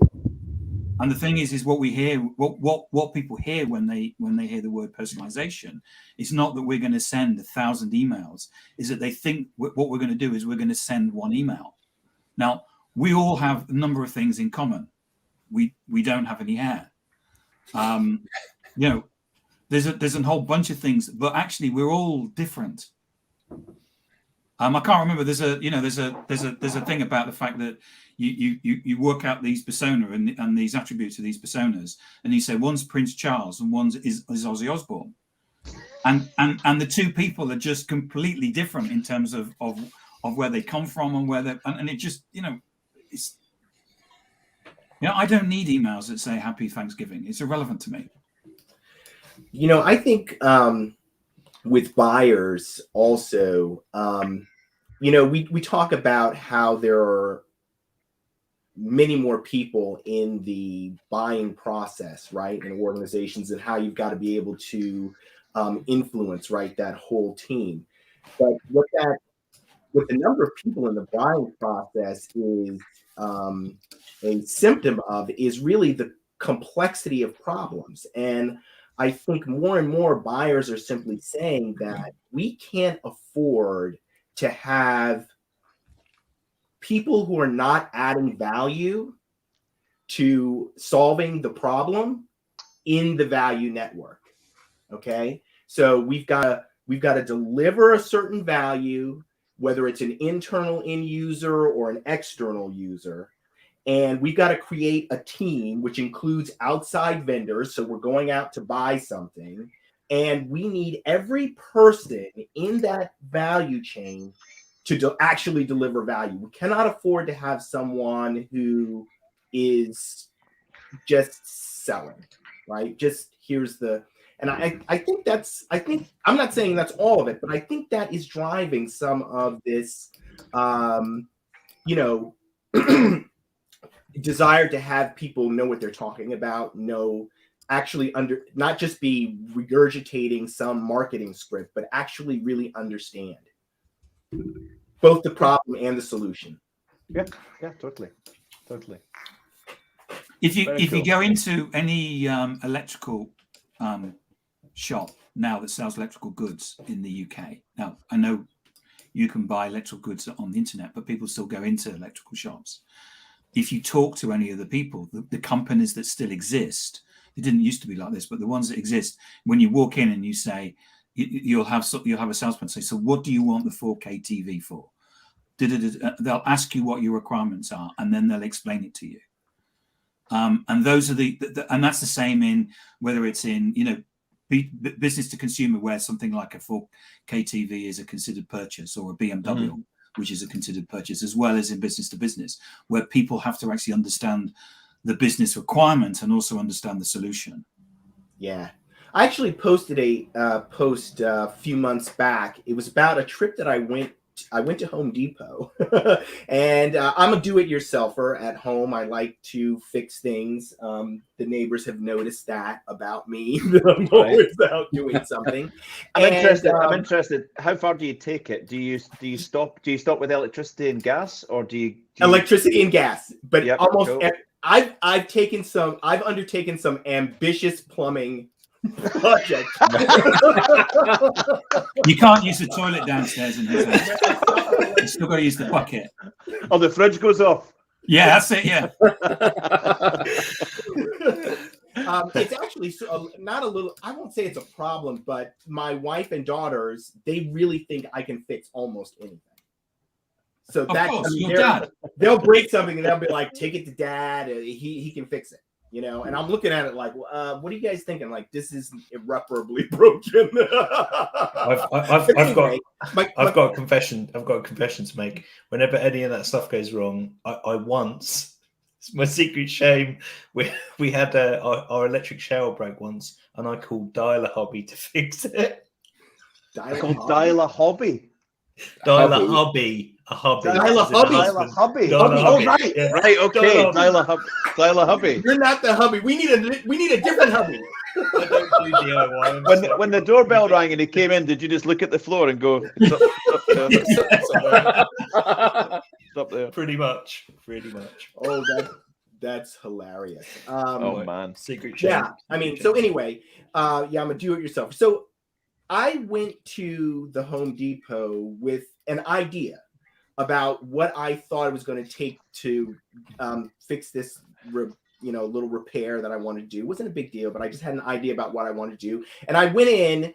and the thing is what we hear, what people hear when they hear the word personalization is not that we're going to send 1,000 emails, is that they think what we're going to do is we're going to send one email. Now we all have a number of things in common. We don't have any hair. There's a whole bunch of things, but actually we're all different. I can't remember. There's a thing about the fact that you work out these persona and these attributes of these personas, and you say one's Prince Charles and one's is Ozzy Osbourne, and the two people are just completely different in terms of where they come from and where they and it just it's I don't need emails that say Happy Thanksgiving. It's irrelevant to me. I think with buyers also, we talk about how there are many more people in the buying process, right, in organizations, and how you've got to be able to influence, right, that whole team. But what the number of people in the buying process is a symptom of is really the complexity of problems. And I think more and more buyers are simply saying that we can't afford to have people who are not adding value to solving the problem in the value network. Okay, so we've got to deliver a certain value, whether it's an internal end user or an external user. And we've got to create a team, which includes outside vendors. So we're going out to buy something. And we need every person in that value chain to actually deliver value. We cannot afford to have someone who is just selling, right? Just here's the... And I think I'm not saying that's all of it, but I think that is driving some of this, desire to have people know what they're talking about, not just be regurgitating some marketing script, but actually really understand both the problem and the solution. Yeah, totally. If you go into any electrical shop now that sells electrical goods in the UK, now I know you can buy electrical goods on the internet, but people still go into electrical shops. If you talk to any of the people, the companies that still exist, they didn't used to be like this, but the ones that exist, when you walk in and you say, you'll have a salesman say, so what do you want the 4K TV for? They'll ask you what your requirements are, and then they'll explain it to you. And those are and that's the same in whether it's in business to consumer, where something like a 4K TV is a considered purchase, or a BMW. Which is a considered purchase, as well as in business to business, where people have to actually understand the business requirement and also understand the solution. Yeah. I actually posted a post a few months back. It was about a trip that I went to Home Depot, and I'm a do-it-yourselfer at home. I like to fix things. The neighbors have noticed that about me. I'm always out doing something. I'm interested. How far do you take it? Do you stop with electricity and gas, or do you electricity and gas? But yep, almost cool. I've undertaken some ambitious plumbing project. You can't use the toilet downstairs in his house. You still got to use the bucket. Oh, the fridge goes off. Yeah, that's it. Yeah. It's actually not a little. I won't say it's a problem, but my wife and daughters, they really think I can fix almost anything. So Of that's, course, I mean, your dad. they'll break something and they'll be like, take it to dad. He can fix it, you know? And I'm looking at it like, what are you guys thinking? Like, this is irreparably broken. I've got a confession to make. Whenever any of that stuff goes wrong, I once, it's my secret shame, we had our electric shower broke once, and I called Dial a Hobby to fix it. Dial a Hobby. Dial a Hobby. A hobby. Dial a Hobby. Dial a Hobby. Dial a Oh, Hobby. right. Yeah. Right. Okay. Dial a Dial a Hobby. You're not the hubby. We need a different hubby. I don't do DIY. When the doorbell rang and he came in, did you just look at the floor and go, it's up there? Pretty much. Oh, that's hilarious. Oh man. Secret shame. Yeah, I mean, so anyway, I'm a do-it-yourself. So I went to the Home Depot with an idea about what I thought it was going to take to fix this, little repair that I wanted to do. It wasn't a big deal, but I just had an idea about what I wanted to do. And I went in,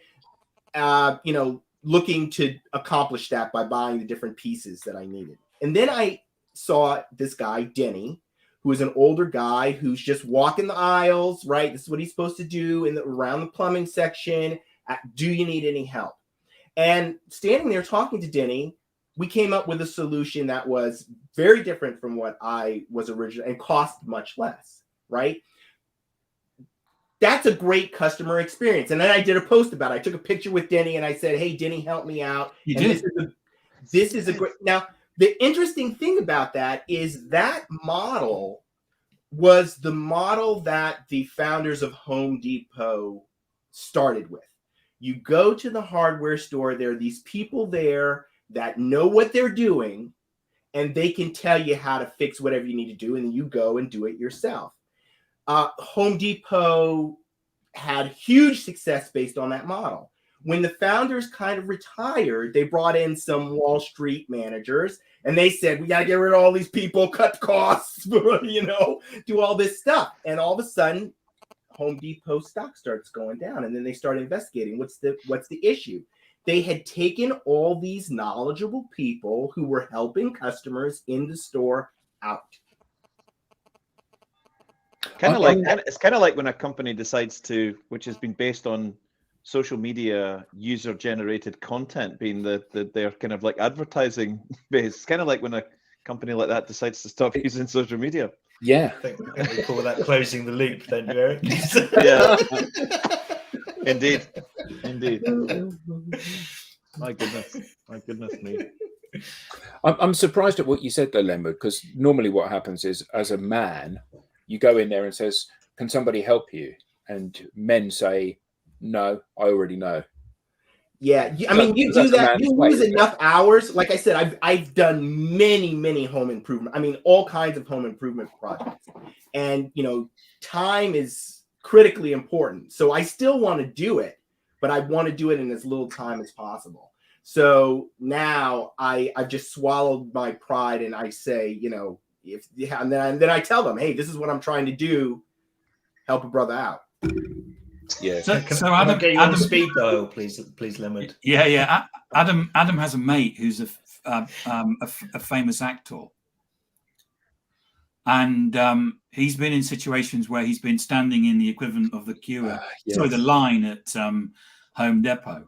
looking to accomplish that by buying the different pieces that I needed. And then I saw this guy, Denny, who is an older guy who's just walking the aisles, right? This is what he's supposed to do around the plumbing section. Do you need any help? And standing there talking to Denny, we came up with a solution that was very different from what I was originally and cost much less, right? That's a great customer experience. And then I did a post about it. I took a picture with Denny and I said, hey, Denny, help me out. You and did. This is a great. Now, the interesting thing about that is that model was the model that the founders of Home Depot started with. You go to the hardware store, there are these people there that know what they're doing, and they can tell you how to fix whatever you need to do, and then you go and do it yourself. Home Depot had huge success based on that model. When the founders kind of retired, they brought in some Wall Street managers, and they said, we got to get rid of all these people, cut costs, do all this stuff. And all of a sudden, Home Depot stock starts going down, and then they start investigating what's the issue. They had taken all these knowledgeable people who were helping customers in the store out. It's kind of like when a company decides to, which has been based on social media user generated content being their kind of like advertising base. It's kind of like when a company like that decides to stop using social media. Yeah. I think we call that closing the loop, don't you, Eric? Yeah. Indeed. My goodness me. I'm surprised at what you said though, Lemon, because normally what happens is, as a man, you go in there and says, can somebody help you? And men say, no, I already know. Yeah, I mean, you do that. You lose enough hours. Like I said, I've done many home improvement. I mean, all kinds of home improvement projects, and time is critically important. So I still want to do it, but I want to do it in as little time as possible. So now I've just swallowed my pride, and I say, and then I tell them, hey, this is what I'm trying to do. Help a brother out. Yeah. So Can Adam, I get you on speed dial, please, Leonard? Yeah. Adam has a mate who's a famous actor, and he's been in situations where he's been standing in the equivalent of the queue, the line at Home Depot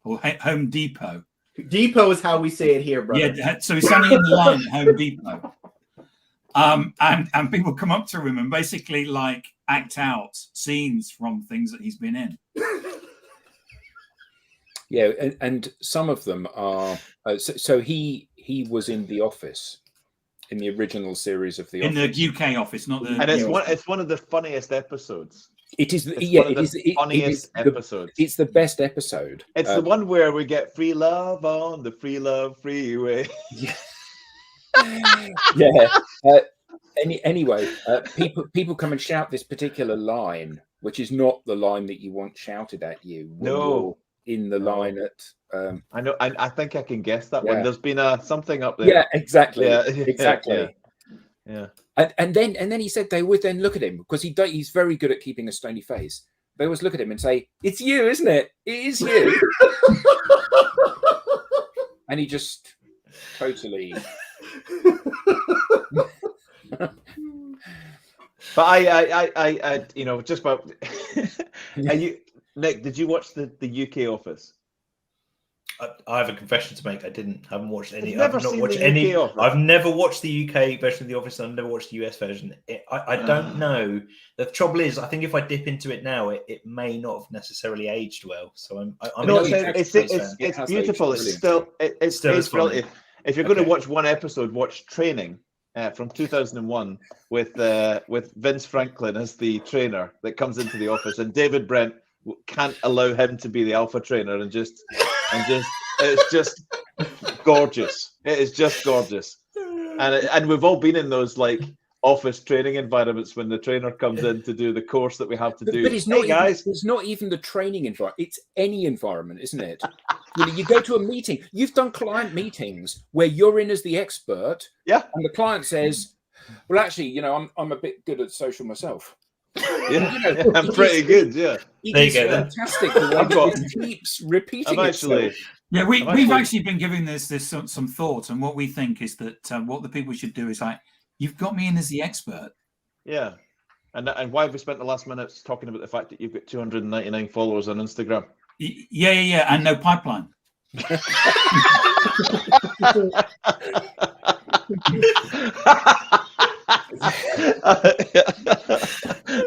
or Home Depot. Depot is how we say it here, brother. Yeah, so he's standing in the line at Home Depot. And people come up to him and basically like act out scenes from things that he's been in. Yeah, and some of them are. So he was in The Office, in the original series of The Office. In the UK office, not the. And it's one of the funniest episodes. It is. The funniest episodes. It's the best episode. It's the one where we get free love on the free love freeway. Yeah. Anyway, people come and shout this particular line, which is not the line that you want shouted at you. No. In the line at. I know. I think I can guess that Yeah. one. There's been something up there. Yeah, exactly. Yeah. Exactly. Yeah. And then he said they would then look at him because he's very good at keeping a stony face. They always look at him and say, "It's you, isn't it? It is you." And he just totally. But I you know, just about. Are you, Nick? Did you watch the UK Office? I have a confession to make. I haven't watched any. You've never I've not seen watched the any. UK Office? I've never watched the UK version of The Office, and I've never watched the US version. I don't know. The trouble is, I think if I dip into it now, it may not have necessarily aged well. So I'm No, a huge it's Friends fan. it's has beautiful. aged It's still Still brilliant. funny. If you're going to Okay. watch one episode, watch Training from 2001 with Vince Franklin as the trainer that comes into the office, and David Brent can't allow him to be the alpha trainer, and just it's just gorgeous. It is just gorgeous, and we've all been in those like office training environments when the trainer comes in to do the course that we have to do. But it's not, Hey guys, it's not even the training environment. It's any environment, isn't it? You know, you go to a meeting. You've done client meetings where you're in as the expert, yeah, and the client says, "Well, actually, you know, I'm a bit good at social myself." yeah, You know, I'm it pretty is- good, yeah. It There you is go, then. fantastic the way I've that got- this keeps repeating I'm actually. itself. Yeah, we've actually- actually been giving this some thought, and what we think is that what the people should do is like, you've got me in as the expert. Yeah. And why have we spent the last minutes talking about the fact that you've got 299 followers on Instagram? Yeah, and no pipeline.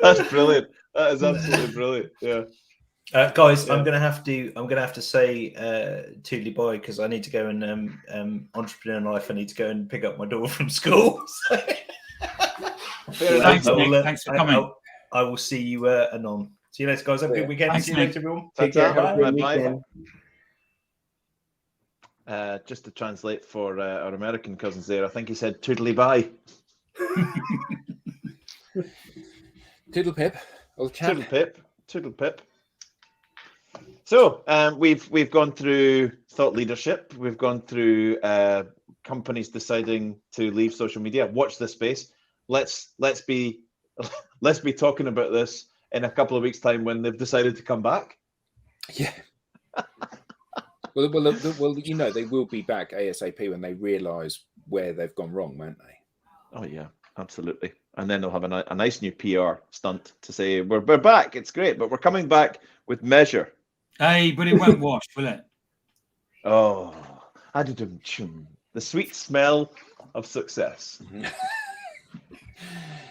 That's brilliant. That is absolutely brilliant. Yeah. Guys, Yeah. I'm gonna have to say toodly bye because I need to go and entrepreneur life. I need to go and pick up my daughter from school. Fair Thanks, enough. Nick. Thanks for coming. I will see you anon. See you later, guys. Have a good weekend. Thanks, See you Nick. later, everyone. Take care. Have a great Bye. weekend. Just to translate for our American cousins there, I think he said toodly bye. Toodle pip, old chap. Toodle pip. Toodle pip. So we've gone through thought leadership. We've gone through companies deciding to leave social media. Watch this space. Let's be talking about this in a couple of weeks' time when they've decided to come back. Yeah. Well, you know, they will be back ASAP when they realise where they've gone wrong, won't they? Oh yeah, absolutely. And then they'll have a nice new PR stunt to say we're back. It's great, but we're coming back with measure. Hey, but it won't wash, will it? Oh, the sweet smell of success.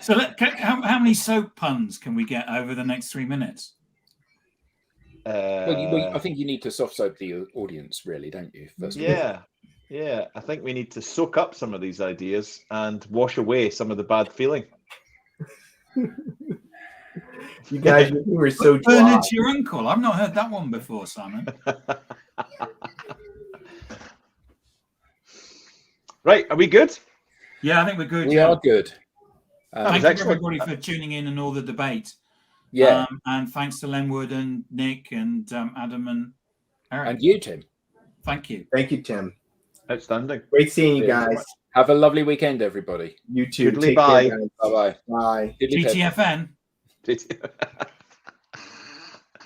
So how many soap puns can we get over the next 3 minutes? I think you need to soft soap the audience, really, don't you? First of all. Yeah. I think we need to soak up some of these ideas and wash away some of the bad feeling. You guys, you were so Burn dry. into your uncle. I've not heard that one before, Simon. Right, are we good? Yeah, I think we're good. We yeah. are good. Thank you, excellent. everybody, for tuning in and all the debate. Yeah, And thanks to Lenwood and Nick and Adam and Eric. and you, Tim. Thank you. Thank you, Tim. Outstanding. Great seeing you Yeah, guys. Have a lovely weekend, everybody. You too. Toodly Take bye. care, guys. Bye-bye. Bye. Diddly pip. GTFN.